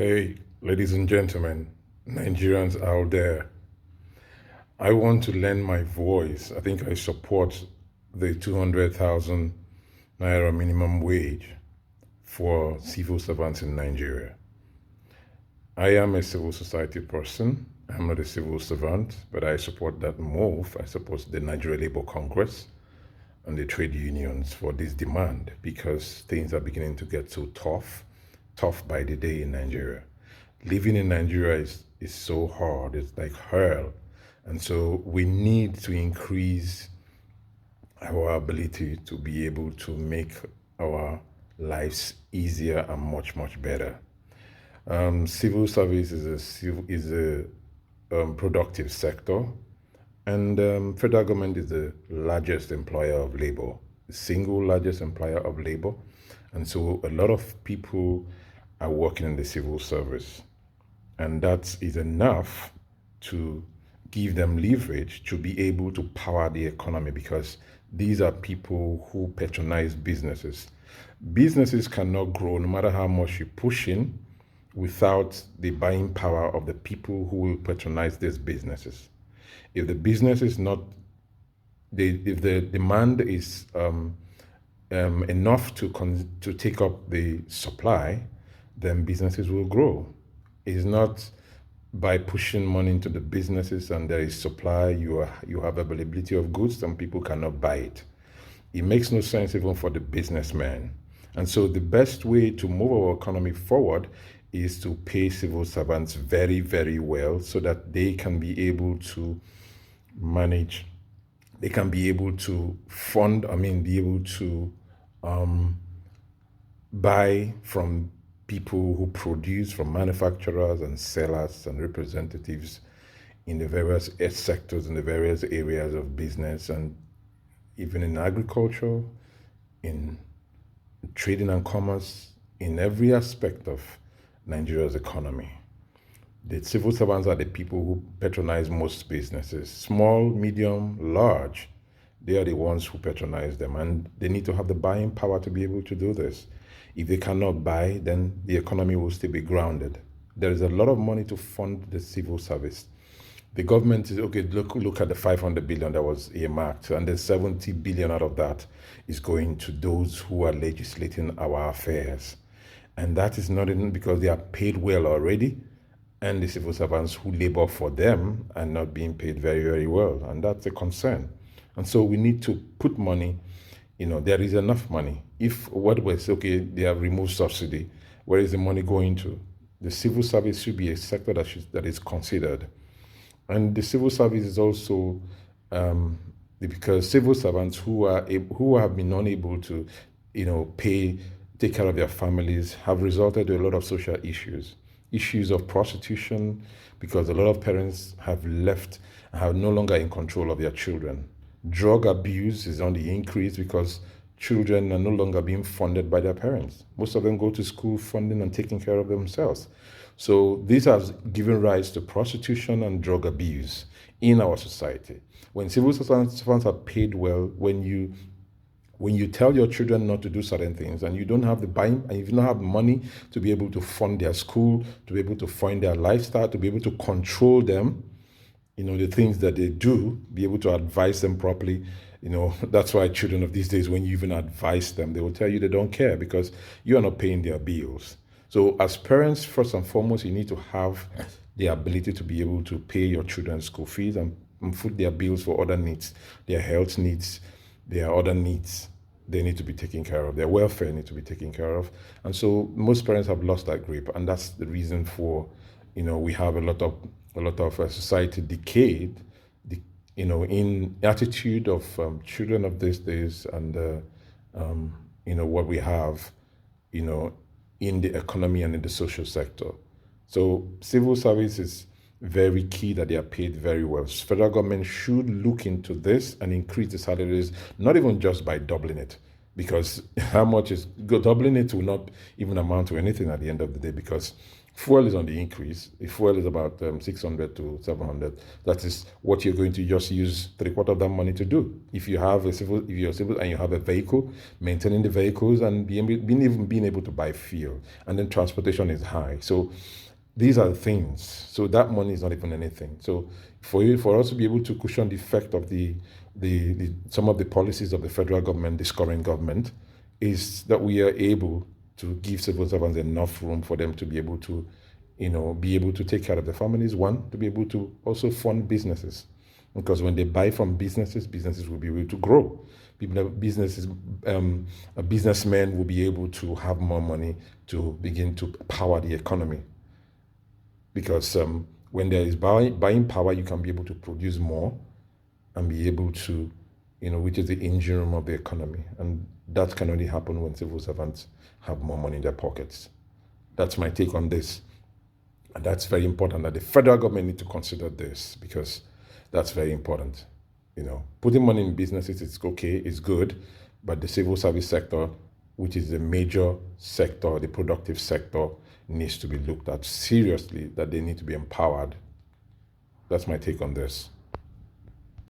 Hey, ladies and gentlemen, Nigerians out there, I want to lend my voice. I think I support the 200,000 naira minimum wage for civil servants in Nigeria. I am a civil society person. I'm not a civil servant, but I support that move. I support the Nigeria Labour Congress and the trade unions for this demand because things are beginning to get so tough by the day in Nigeria. Living in Nigeria is so hard, it's like hell. And so we need to increase our ability to be able to make our lives easier and much better. Civil service is a productive sector, and federal government is the largest employer of labor, the single largest employer of labor. And so a lot of people are working in the civil service. And that is enough to give them leverage to be able to power the economy because these are people who patronize businesses. Businesses cannot grow no matter how much you push in without the buying power of the people who will patronize these businesses. If the business is not, if the demand is enough to take up the supply, then businesses will grow. It's not by pushing money into the businesses and there is supply, you have availability of goods, some people cannot buy it. It makes no sense even for the businessman. And so the best way to move our economy forward is to pay civil servants very well so that they can be able to manage, they can be able to fund, be able to buy from people who produce, from manufacturers and sellers and representatives in the various sectors, in the various areas of business, and even in agriculture, in trading and commerce, in every aspect of Nigeria's economy. The civil servants are the people who patronize most businesses, small, medium, large. They are the ones who patronize them, and they need to have the buying power to be able to do this. If they cannot buy, then the economy will still be grounded. There is a lot of money to fund the civil service. The government is, okay, look at the 500 billion that was earmarked, and the 70 billion out of that is going to those who are legislating our affairs. And that is not even because they are paid well already, and the civil servants who labor for them are not being paid very well. And that's a concern. And so we need to put money, there is enough money. If what was, okay, they have removed subsidy, where is the money going to? The civil service should be a sector that is considered. And the civil service is also because civil servants who have been unable to, take care of their families have resulted to a lot of social issues of prostitution, because a lot of parents have left and are no longer in control of their children. Drug abuse is on the increase because children are no longer being funded by their parents. Most of them go to school funding and taking care of themselves. So this has given rise to prostitution and drug abuse in our society. When civil servants are paid well, when you tell your children not to do certain things and you don't have the buying and you don't have money to be able to fund their school, to be able to fund their lifestyle, to be able to control them, the things that they do, be able to advise them properly. That's why children of these days, when you even advise them, they will tell you they don't care because you are not paying their bills. So as parents, first and foremost, you need to have the ability to be able to pay your children's school fees and foot their bills for other needs, their health needs, their other needs. They need to be taken care of. Their welfare need to be taken care of. And so most parents have lost that grip. And that's the reason for, we have a lot of society decayed, in attitude of children of these days and, what we have, in the economy and in the social sector. So civil service is very key that they are paid very well. Federal government should look into this and increase the salaries, not even just by doubling it, because how much is doubling it will not even amount to anything at the end of the day, because fuel is on the increase. If fuel is about 600 to 700, that is what you're going to just use three-quarter of that money to do. If you're civil and you have a vehicle, maintaining the vehicles and being able to buy fuel, and then transportation is high. So these are the things. So that money is not even anything. So for us to be able to cushion the effect of the some of the policies of the federal government, this current government, is that we are able to give civil servants enough room for them to be able to, be able to take care of their families. One, to be able to also fund businesses, because when they buy from businesses, businesses will be able to grow. Businessmen will be able to have more money to begin to power the economy. Because when there is buying power, you can be able to produce more and be able to, which is the engine room of the economy. And that can only happen when civil servants have more money in their pockets. That's my take on this. And that's very important that the federal government need to consider this, because that's very important. Putting money in businesses is okay, it's good, but the civil service sector, which is the major sector, the productive sector, needs to be looked at seriously, that they need to be empowered. That's my take on this.